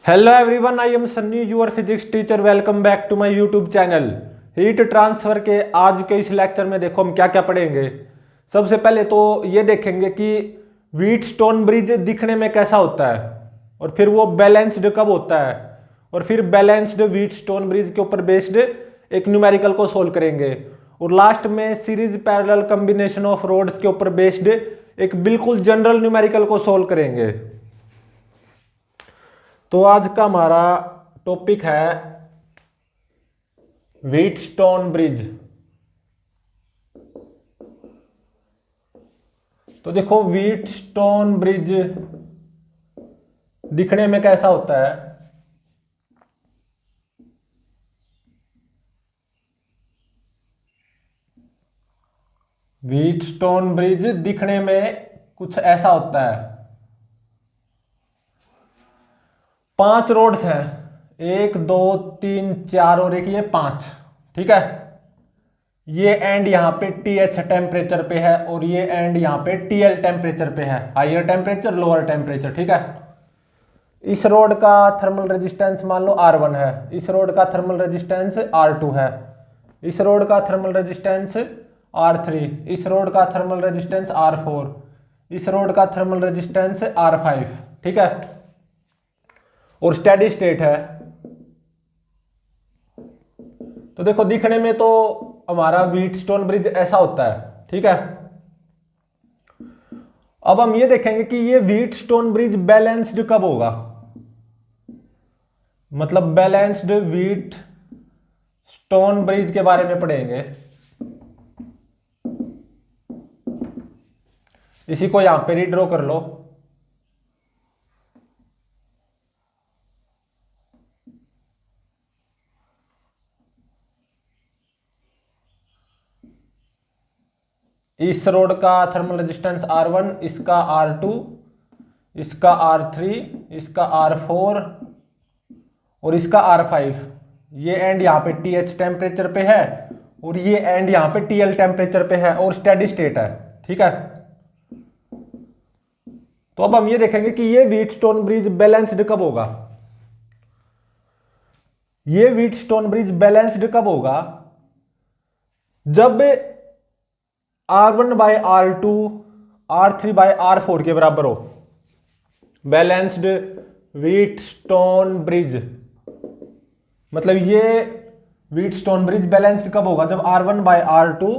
Hello everyone, I am Sunny your physics teacher. Welcome back to my YouTube channel. Heat transfer के आज के इस lecture में देखो हम क्या क्या पढ़ेंगे। सबसे पहले तो ये देखेंगे कि व्हीटस्टोन ब्रिज दिखने में कैसा होता है, और फिर वो बैलेंस्ड कब होता है, और फिर बैलेंस्ड व्हीटस्टोन ब्रिज के ऊपर बेस्ड एक न्यूमेरिकल को सोल्व करेंगे, और लास्ट में series parallel combination of rods के ऊपर बेस्ड एक बिल्कुल जनरल न्यूमेरिकल को सोल्व करेंगे। तो आज का हमारा टॉपिक है व्हीटस्टोन ब्रिज। तो देखो व्हीटस्टोन ब्रिज दिखने में कैसा होता है। व्हीटस्टोन ब्रिज दिखने में कुछ ऐसा होता है। 5 रोड्स हैं, 1 2 3 4 और एक ये 5। ठीक है, ये एंड यहां पे TH टेम्परेचर पे है और ये एंड यहां पे TL टेम्परेचर पे है, हायर टेम्परेचर लोअर टेम्परेचर। ठीक है, इस रोड का थर्मल रेजिस्टेंस मान लो R1 है, इस रोड का थर्मल रेजिस्टेंस R2 है, इस रोड का थर्मल रेजिस्टेंस R3, इस रोड का थर्मल रेजिस्टेंस R4, इस रोड का थर्मल रेजिस्टेंस R5। ठीक है, और स्टेडी स्टेट है। तो देखो दिखने में तो हमारा व्हीटस्टोन ब्रिज ऐसा होता है। ठीक है, अब हम ये देखेंगे कि ये व्हीटस्टोन ब्रिज बैलेंस्ड कब होगा, मतलब बैलेंस्ड व्हीटस्टोन ब्रिज के बारे में पढ़ेंगे। इसी को यहां पे रीड्रॉ कर लो। इस रोड का थर्मल रेजिस्टेंस R1, इसका R2, इसका R3, इसका R4 और इसका R5। ये एंड यहां पे TH टेम्परेचर पे है और ये एंड यहां पे TL टेम्परेचर पे है और स्टेडी स्टेट है। ठीक है, तो अब हम ये देखेंगे कि ये व्हीटस्टोन ब्रिज बैलेंस्ड कब होगा। ये व्हीटस्टोन ब्रिज बैलेंस्ड कब होगा, जब R1 by R2 R3 by R4 के बराबर हो। बैलेंस्ड व्हीटस्टोन ब्रिज मतलब ये व्हीटस्टोन ब्रिज बैलेंस्ड कब होगा, जब R1 बाय R2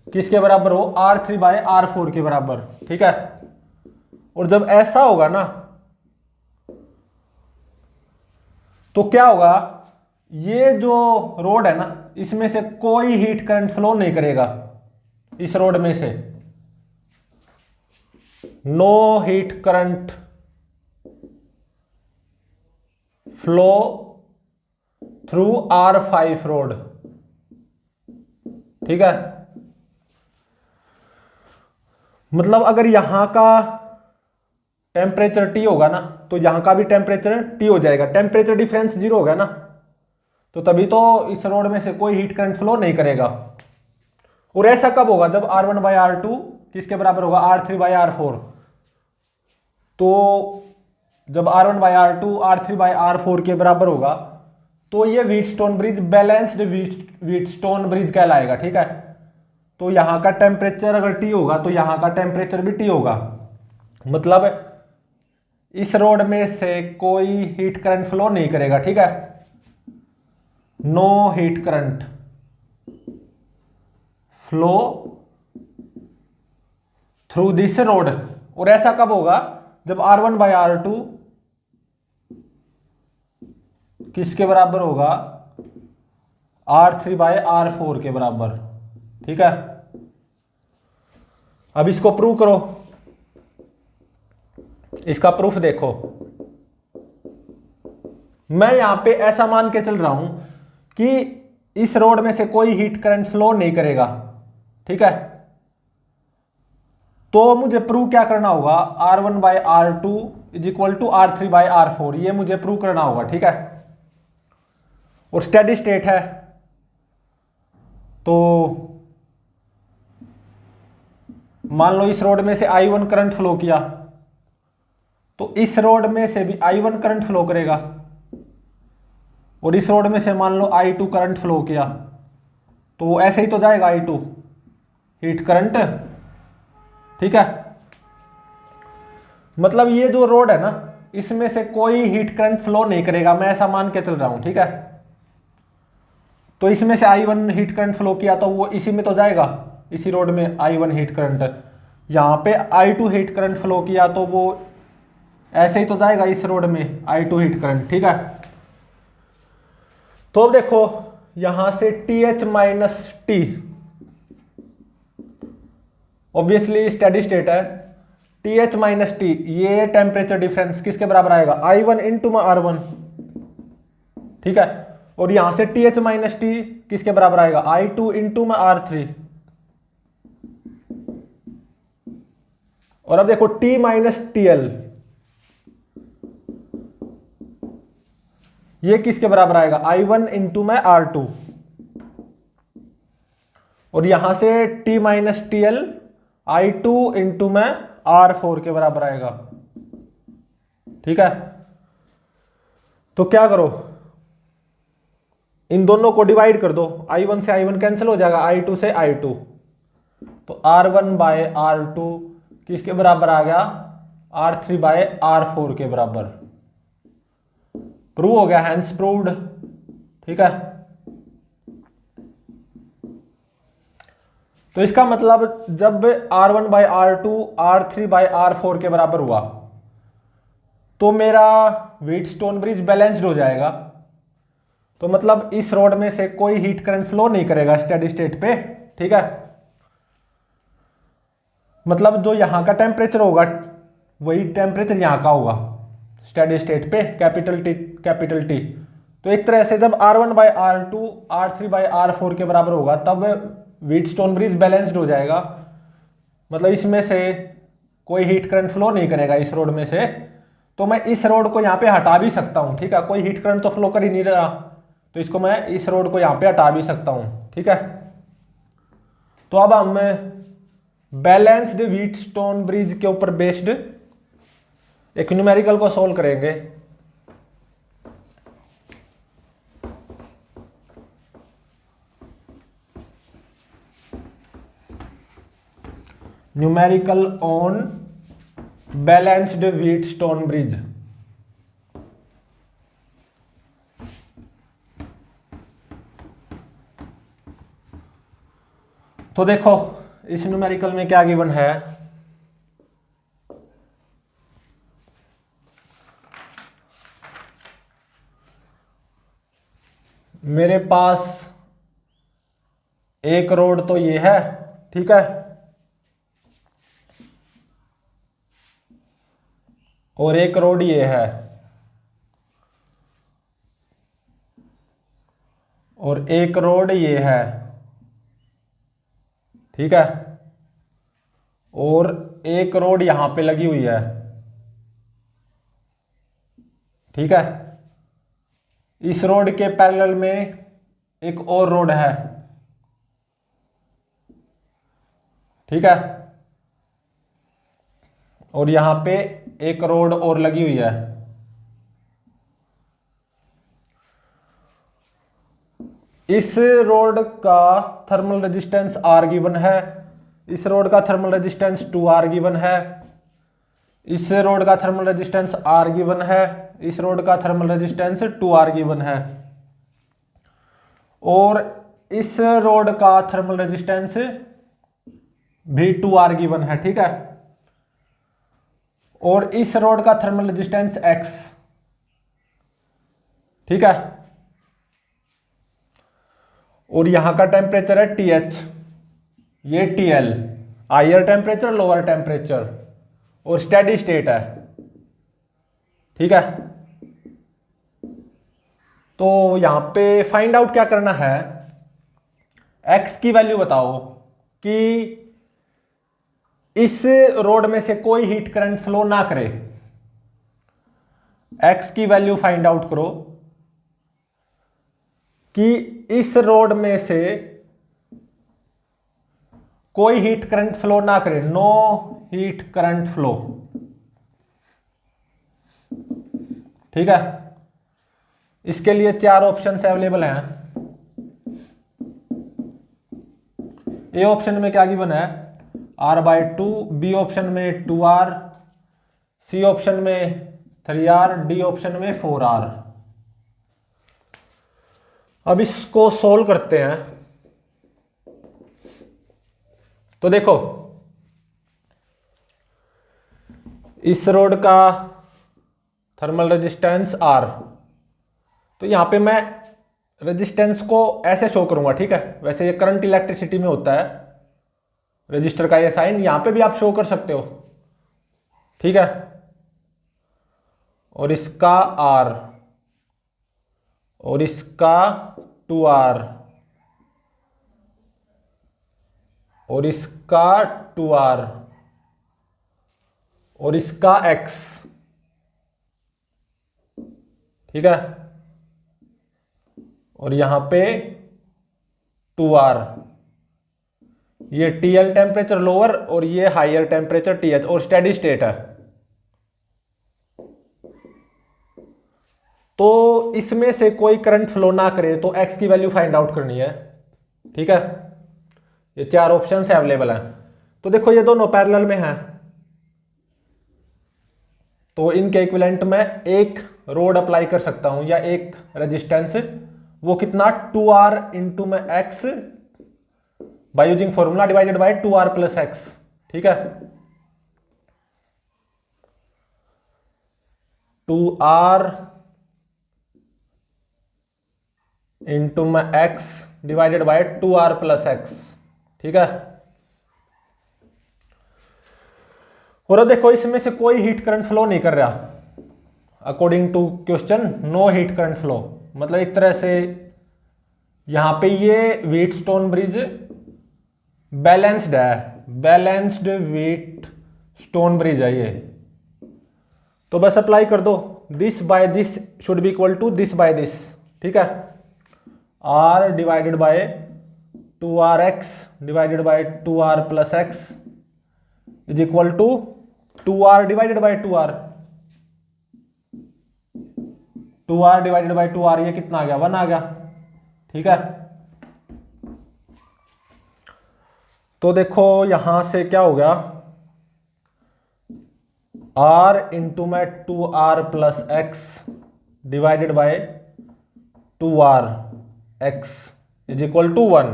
किसके बराबर हो, R3 बाय R4 के बराबर। ठीक है, और जब ऐसा होगा ना तो क्या होगा, ये जो रोड है ना इसमें से कोई हीट करंट फ्लो नहीं करेगा। इस रोड में से no heat current flow through R5 rod. ठीक है, मतलब अगर यहां का टेम्परेचर T होगा ना तो यहां का भी टेम्परेचर T हो जाएगा। टेम्परेचर डिफरेंस 0 होगा ना, तो तभी तो इस रोड में से कोई हीट करंट फ्लो नहीं करेगा। और ऐसा कब होगा, जब R1 बाय R2 किसके बराबर होगा, R3 बाय R4। तो जब R1 by R2 R3 by R4 के बराबर होगा तो ये Wheatstone bridge balanced Wheatstone bridge कहलाएगा। ठीक है, तो यहां का टेम्परेचर अगर T होगा तो यहां का टेम्परेचर भी T होगा, मतलब इस रोड में से कोई हीट करंट फ्लो नहीं करेगा। ठीक है, no heat current flow through this rod. और ऐसा कब होगा, जब R1 बाय R2 किसके बराबर होगा, R3 बाय R4 के बराबर। ठीक है, अब इसको प्रूव करो। इसका प्रूफ देखो, मैं यहां पे ऐसा मान के चल रहा हूं कि इस रोड में से कोई हीट करंट फ्लो नहीं करेगा। ठीक है, तो मुझे प्रूव क्या करना होगा, R1 by R2 is equal to R3 by R4, ये मुझे प्रूव करना होगा। ठीक है, और स्टेडी स्टेट है तो मान लो इस रोड में से I1 करंट फ्लो किया तो इस रोड में से भी I1 करंट फ्लो करेगा और इस रोड में से मान लो I2 करंट फ्लो किया, तो ऐसे ही तो जाएगा I2 हीट करंट। ठीक है, मतलब ये जो रोड है ना, इसमें से कोई हीट करंट फ्लो नहीं करेगा, मैं ऐसा मान के चल रहा हूं। ठीक है, तो इसमें से I1 हीट करंट फ्लो किया तो वो इसी में तो जाएगा, इसी रोड में I1 हीट करंट। यहां पे I2 हीट करंट फ्लो किया तो वो ऐसे ही तो जाएगा इस रोड में I2 हीट करंट। ठीक है, तो अब देखो यहां से TH minus T, obviously steady state है, TH माइनस टी, ये टेम्परेचर डिफरेंस किसके बराबर आएगा, I1 इंटू में R1। ठीक है, और यहां से TH माइनस टी किसके बराबर आएगा, I2 इंटू में R3। और अब देखो T माइनस TL, ये किसके बराबर आएगा, I1 इंटू में R2। और यहां से T minus TL I2 into में R4 के बराबर आएगा। ठीक है, तो क्या करो, इन दोनों को डिवाइड कर दो, I1 से I1 कैंसिल हो जाएगा, I2 से I2, तो R1 बाय R2 किसके बराबर आ गया, R3 बाय R4 के बराबर। प्रूव हो गया, हैंस प्रूव्ड। ठीक है, तो इसका मतलब जब R1 by R2 R3 by R4 के बराबर हुआ तो मेरा व्हीटस्टोन ब्रिज बैलेंस्ड हो जाएगा। तो मतलब इस रोड में से कोई हीट करंट फ्लो नहीं करेगा स्टेडी स्टेट पे। ठीक है, मतलब जो यहां का टेम्परेचर होगा वही टेम्परेचर यहां का होगा स्टेडी स्टेट पे, कैपिटल टी। तो एक तरह से जब R1 by R2 R3 by R4 के बराबर होगा तब व्हीटस्टोन ब्रिज बैलेंस्ड हो जाएगा, मतलब इसमें से कोई हीट करंट फ्लो नहीं करेगा इस रोड में से। तो मैं इस रोड को यहाँ पे हटा भी सकता हूँ। ठीक है, कोई हीट करंट तो फ्लो कर ही नहीं रहा, तो इसको मैं इस रोड को यहाँ पे हटा भी सकता हूँ। ठीक है, तो अब हम बैलेंस्ड व्हीटस्टोन ब्रिज के ऊपर बेस्ड एक न्यूमेरिकल को सोल्व करेंगे। Numerical on balanced Wheatstone bridge. तो देखो इस न्यूमेरिकल में क्या गिवन है, मेरे पास एक रोड तो ये है। ठीक है, और एक रोड ये है, और एक रोड ये है। ठीक है, और एक रोड यहां पे लगी हुई है। ठीक है, इस रोड के पैरेलल में एक और रोड है। ठीक है, और यहां पे एक रोड और लगी हुई है। इस रोड का थर्मल रेजिस्टेंस R गिवन है, इस रोड का थर्मल रेजिस्टेंस 2R गिवन है, इस रोड का थर्मल रेजिस्टेंस R गिवन है, इस रोड का थर्मल रेजिस्टेंस 2R गिवन है, और इस रोड का थर्मल रेजिस्टेंस भी 2R गिवन है। ठीक है, और इस रोड का थर्मल रेजिस्टेंस X। ठीक है, और यहां का टेम्परेचर है TH, ये TL, higher temperature lower temperature, और स्टेडी स्टेट है। ठीक है, तो यहां पे फाइंड आउट क्या करना है, X की वैल्यू बताओ कि इस रोड में से कोई हीट करंट फ्लो ना करे। X की वैल्यू फाइंड आउट करो कि इस रोड में से कोई हीट करंट फ्लो ना करे, नो हीट करंट फ्लो। ठीक है। इसके लिए 4 ऑप्शन अवेलेबल हैं। ए ऑप्शन में क्या गिवन है, R/2, बी ऑप्शन में 2R, सी ऑप्शन में 3R, डी ऑप्शन में 4R। अब इसको सोल्व करते हैं। तो देखो इस रोड का थर्मल रेजिस्टेंस R, तो यहां पे मैं रेजिस्टेंस को ऐसे शो करूंगा, ठीक है। वैसे ये करंट इलेक्ट्रिसिटी में होता है रजिस्टर का ये साइन, यहां पे भी आप शो कर सकते हो, ठीक है। और इसका R और इसका 2R और इसका 2R और इसका X, ठीक है। और यहां पे 2R, ये TL टेम्परेचर लोअर और ये हायर टेम्परेचर TH, और स्टेडी स्टेट है। तो इसमें से कोई करंट फ्लो ना करे तो X की वैल्यू फाइंड आउट करनी है, ठीक है। ये 4 ऑप्शन अवेलेबल हैं। तो देखो ये दोनों पैरेलल में हैं, तो इनके इक्विवेलेंट में एक रोड अप्लाई कर सकता हूं या एक रेजिस्टेंस, वो कितना 2R इंटू में X by using formula divided by 2R plus X, ठीक है। 2R इंटू में X divided by 2R plus X, ठीक है। और अब देखो इसमें से कोई हीट करंट फ्लो नहीं कर रहा, according to question no heat current flow. मतलब एक तरह से यहां पे ये व्हीटस्टोन ब्रिज बैलेंस्ड है, बैलेंस्ड व्हीटस्टोन ब्रिज है ये। तो बस अप्लाई कर दो, this by this should be equal to this by this, ठीक है। R divided by 2RX divided by 2R plus X is equal to 2R divided by 2R, 2R divided by 2R, ये कितना आ गया 1 आ गया, ठीक है। तो देखो यहां से क्या हो गया, R इंटू में 2R plus X divided by 2R X is equal to 1।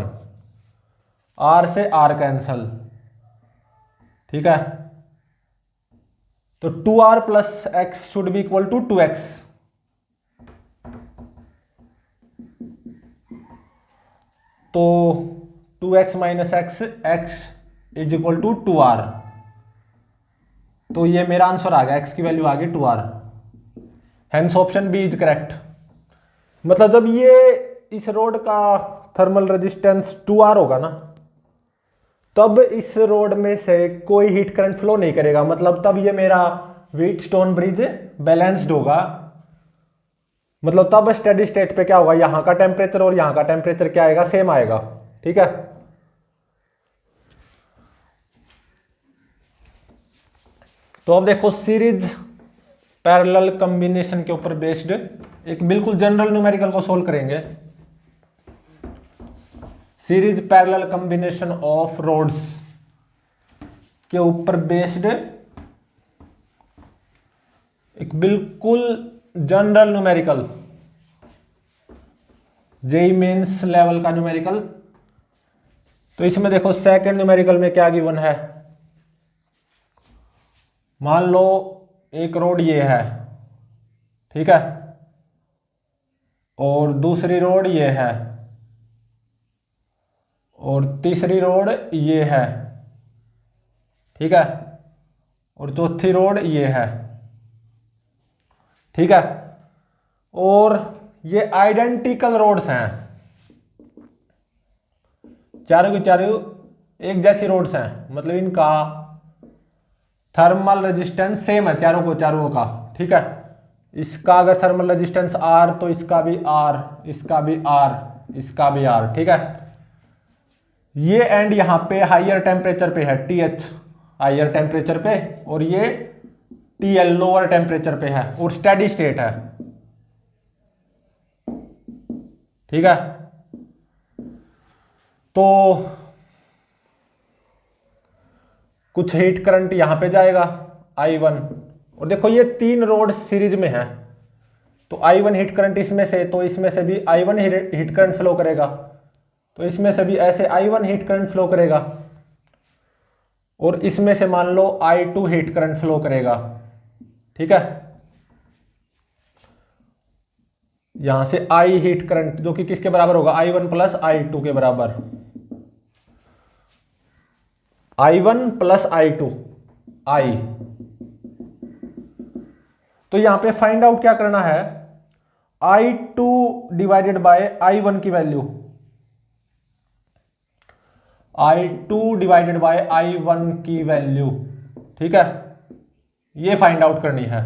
R से R कैंसल, ठीक है। तो 2R plus X should be equal to 2X। तो 2X minus X is equal to 2R। तो ये मेरा आंसर आ गया, X की वैल्यू आ गई 2R। Hence option B is correct. मतलब जब ये इस रोड का थर्मल रेजिस्टेंस 2R होगा ना, तब इस रोड में से कोई हीट करंट फ्लो नहीं करेगा। मतलब तब ये मेरा व्हीटस्टोन ब्रिज बैलेंस्ड होगा। मतलब तब स्टेडी स्टेट पे क्या होगा, यहां का टेम्परेचर और यहां का टेम्परेचर क्या आएगा, सेम आएगा, ठीक है। तो अब देखो सीरीज पैरेलल कॉम्बिनेशन के ऊपर बेस्ड एक बिल्कुल जनरल न्यूमेरिकल को सोल्व करेंगे। Series parallel combination of rods के ऊपर बेस्ड एक बिल्कुल general numerical, JEE mains level का न्यूमेरिकल। तो इसमें देखो सेकंड न्यूमेरिकल में क्या गिवन है, मान लो एक रोड ये है, ठीक है, और दूसरी रोड ये है, और तीसरी रोड ये है, ठीक है, और चौथी रोड ये है, ठीक है। और ये आइडेंटिकल रोड्स हैं, चारों की चारों एक जैसी रोड्स हैं। मतलब इनका थर्मल रेजिस्टेंस सेम है चारों को चारों का, ठीक है। इसका अगर थर्मल रेजिस्टेंस R तो इसका भी R, इसका भी R, इसका भी R, ठीक है। ये एंड यहां पे हायर टेम्परेचर पे है TH, हायर टेम्परेचर पे, और ये TL लोअर टेम्परेचर पे है और स्टेडी स्टेट है, ठीक है। तो कुछ हीट करंट यहां पे जाएगा I1, और देखो ये 3 रोड सीरीज में है, तो I1 हीट करंट इसमें से, तो इसमें से भी I1 हीट करंट फ्लो करेगा, तो इसमें से भी ऐसे I1 हीट करंट फ्लो करेगा, और इसमें से मान लो I2 हीट करंट फ्लो करेगा, ठीक है। यहां से I हीट करंट जो कि किसके बराबर होगा, I1 प्लस I2 के बराबर, I1 प्लस I2 I। तो यहां पे फाइंड आउट क्या करना है, I2 डिवाइडेड बाय I1 की value, I2 divided by I1 की वैल्यू, ठीक है, ये फाइंड आउट करनी है।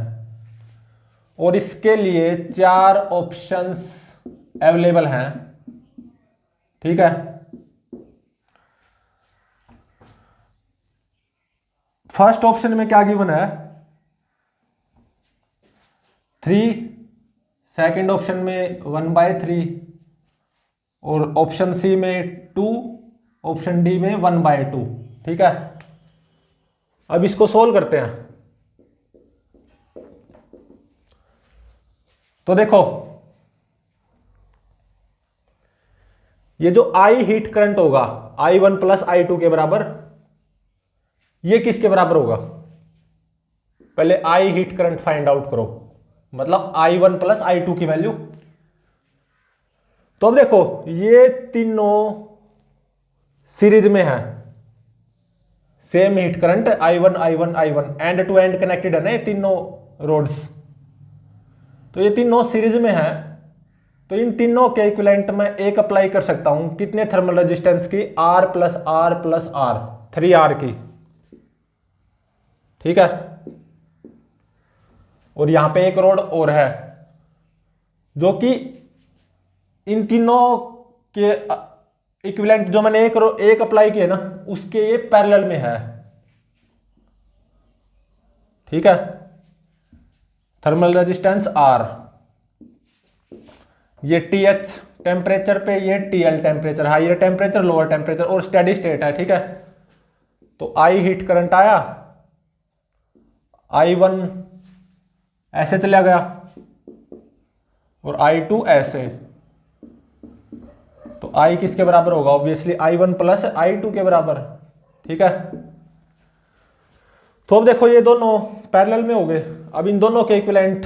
और इसके लिए 4 ऑप्शंस अवेलेबल हैं, ठीक है। फर्स्ट ऑप्शन में क्या गिवन है 3, सेकंड ऑप्शन में 1/3, और ऑप्शन सी में 2, ऑप्शन डी में 1/2, ठीक है। अब इसको सोल्व करते हैं। तो देखो ये जो I हीट करंट होगा I1 प्लस I2 के बराबर, ये किसके बराबर होगा, पहले I heat current find out करो, मतलब I1 प्लस I2 की वैल्यू। तो अब देखो ये तीनों सीरीज में है, same heat current I1 I1 I1 end to end connected है ना ये तीनों रोड्स, तो ये तीनों सीरीज में है, तो इन तीनों के इक्विवेलेंट में एक अप्लाई कर सकता हूं, कितने थर्मल रेजिस्टेंस की, R plus R plus R, 3R की, ठीक है। और यहां पे एक रोड और है जो कि इन तीनों के इक्विवेलेंट जो मैंने एक अप्लाई किया ना उसके ये पैरेलल में है, ठीक है। थर्मल रेजिस्टेंस R, ये TH टेम्परेचर पे, ये TL temperature, higher temperature lower temperature, और स्टेडी स्टेट है, ठीक है। तो I हीट करंट आया, I1 ऐसे चला गया और I2 ऐसे, तो I किसके बराबर होगा, ऑब्वियसली I1 प्लस I2 के बराबर, ठीक है। तो अब देखो ये दोनों पैरेलल में हो गए, अब इन दोनों के इक्विवेलेंट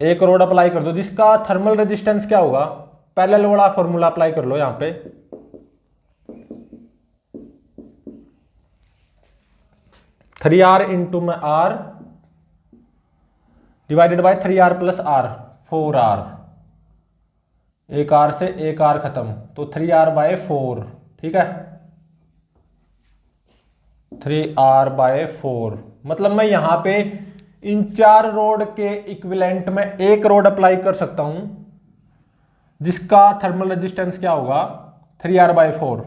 एक रोड अप्लाई कर दो जिसका थर्मल रेजिस्टेंस क्या होगा, पैरेलल वाला फॉर्मूला अप्लाई कर लो यहां पे, 3R इंटू में R divided bye 3R plus R, 4R, एक R से एक R खत्म, तो 3R/4, ठीक है। 3R/4 मतलब मैं यहां पे इन 4 रोड के इक्विवेलेंट में एक रोड अप्लाई कर सकता हूं जिसका थर्मल रेजिस्टेंस क्या होगा, 3R/4।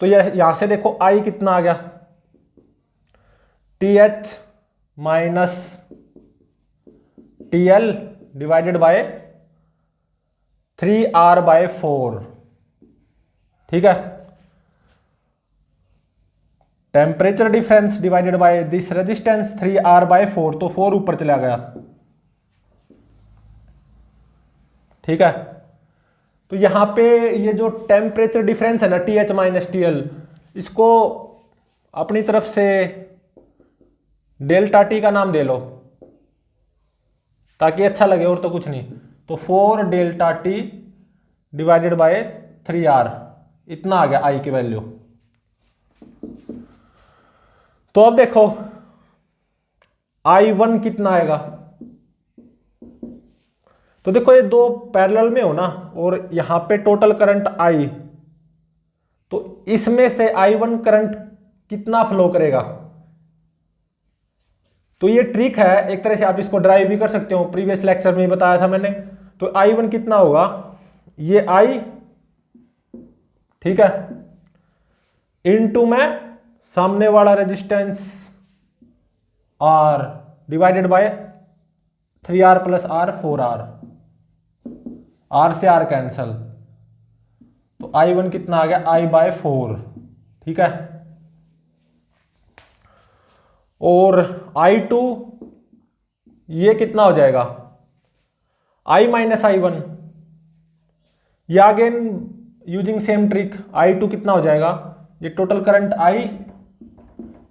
तो यहां से देखो I कितना आ गया, TH minus TL divided by 3R/4, ठीक है। Temperature difference divided by this resistance 3R/4, तो 4 ऊपर चला गया, ठीक है। तो यहां पे ये जो टेम्परेचर डिफरेंस है ना TH माइनस TL, इसको अपनी तरफ से डेल्टा T का नाम दे लो ताकि अच्छा लगे, और तो कुछ नहीं। तो 4 delta T divided by 3R, इतना आ गया I की वैल्यू। तो अब देखो I1 कितना आएगा, तो देखो ये दो पैरेलल में हो ना, और यहां पे टोटल करंट I, तो इसमें से I1 करंट कितना फ्लो करेगा, तो ये ट्रिक है, एक तरह से आप इसको ड्राइव भी कर सकते हो, प्रीवियस लेक्चर में बताया था मैंने। तो I1 कितना होगा, ये I, ठीक है, इनटू में सामने वाला resistance R divided bye 3R plus R 4R, R से R कैंसल, तो I1 कितना आ गया I/4, ठीक है। और I2 ये कितना हो जाएगा I माइनस I1, या again using same trick I2 कितना हो जाएगा, ये टोटल करंट I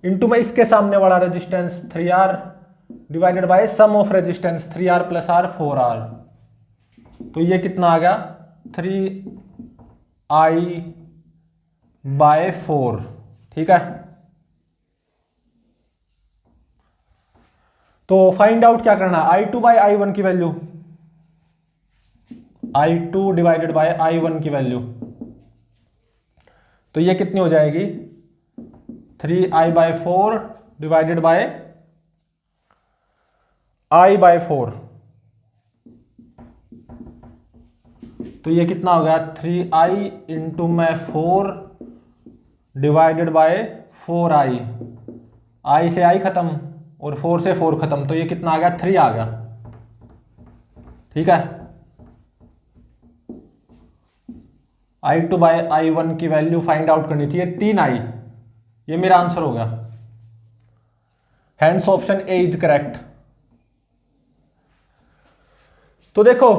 इंटू में इसके सामने वाला resistance 3R divided by sum of resistance 3R plus R 4R, तो ये कितना आ गया 3I/4, ठीक है। तो फाइंड आउट क्या करना है, I2 बाय I1 की value, I2 divided by I1 की वैल्यू, तो ये कितनी हो जाएगी 3I/4 डिवाइडेड बाय I/4, तो ये कितना हो गया 3I इंटू में 4 डिवाइडेड बाय 4I, I से I खत्म और 4 से 4 खत्म, तो ये कितना आ गया 3 आ गया, ठीक है। I2 बाय I1 की वैल्यू फाइंड आउट करनी थी, 3I, ये मेरा आंसर हो गया, hence option A is correct. तो देखो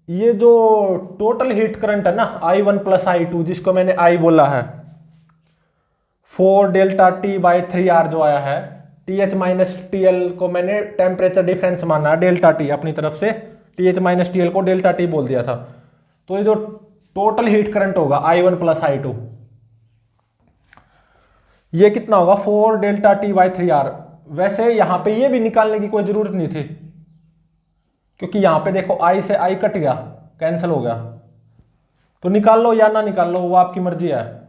ये जो टोटल हीट करंट है ना I1 प्लस I2, जिसको मैंने I बोला है, 4 डेल्टा T बाई 3R जो आया है, TH माइनस TL को मैंने टेम्परेचर डिफरेंस माना है डेल्टा T अपनी तरफ से, TH माइनस TL को डेल्टा T बोल दिया था, तो ये जो टोटल हीट करंट होगा I1 प्लस I2, ये कितना होगा 4 डेल्टा T बाई 3R। वैसे यहां पे ये भी निकालने की कोई जरूरत नहीं थी, क्योंकि यहां पे देखो I से I कट गया, कैंसिल हो गया, तो निकाल लो या ना निकाल लो वो आपकी मर्जी है।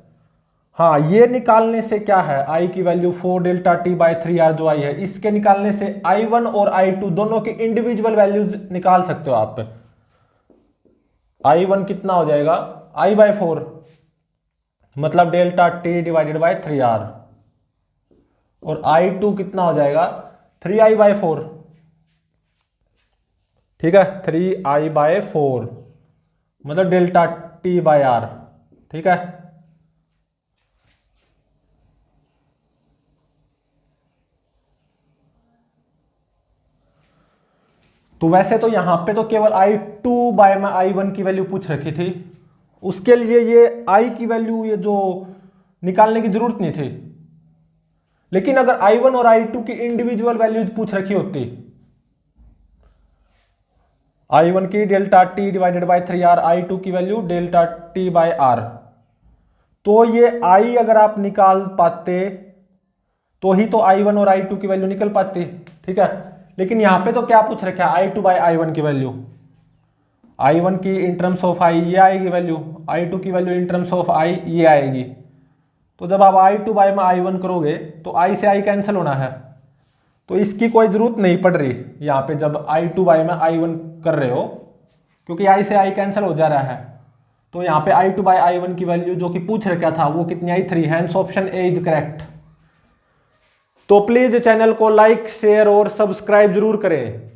हाँ, ये निकालने से क्या है, I की value 4 delta T by 3R जो आई है, इसके निकालने से I1 और I2 दोनों की इंडिविजुअल वैल्यूज निकाल सकते हो आप। I1 कितना हो जाएगा I/4 मतलब delta T divided by 3R, और I2 कितना हो जाएगा 3I/4, ठीक है, 3I/4 मतलब डेल्टा T बाई R, ठीक है। तो वैसे तो यहां पे तो केवल I2 बाय में I1 की वैल्यू पूछ रखी थी, उसके लिए ये I की वैल्यू ये जो निकालने की जरूरत नहीं थी, लेकिन अगर I1 और I2 की इंडिविजुअल वैल्यूज पूछ रखी होती, I1 की delta T divided by 3R, I2 की value delta T by R, तो ये I अगर आप निकाल पाते तो ही तो I1 और I2 की वैल्यू निकल पाती, ठीक है। लेकिन यहां पे तो क्या पूछ रखा है I2 बाय I1 की वैल्यू, I1 की इन टर्म्स ऑफ I ये आएगी वैल्यू, I2 की value in terms of I ये आएगी, तो जब आप I2 बाय में I1 करोगे तो I से I कैंसिल होना है, तो इसकी कोई जरूरत नहीं पड़ रही यहाँ पे जब I2 बाय में I1 कर रहे हो, क्योंकि I से I कैंसिल हो जा रहा है। तो यहाँ पे I2 बाय I1 की वैल्यू जो कि पूछ रखा था वो कितनी आई 3, hence option A is correct. तो प्लीज चैनल को लाइक शेयर और सब्सक्राइब जरूर करें।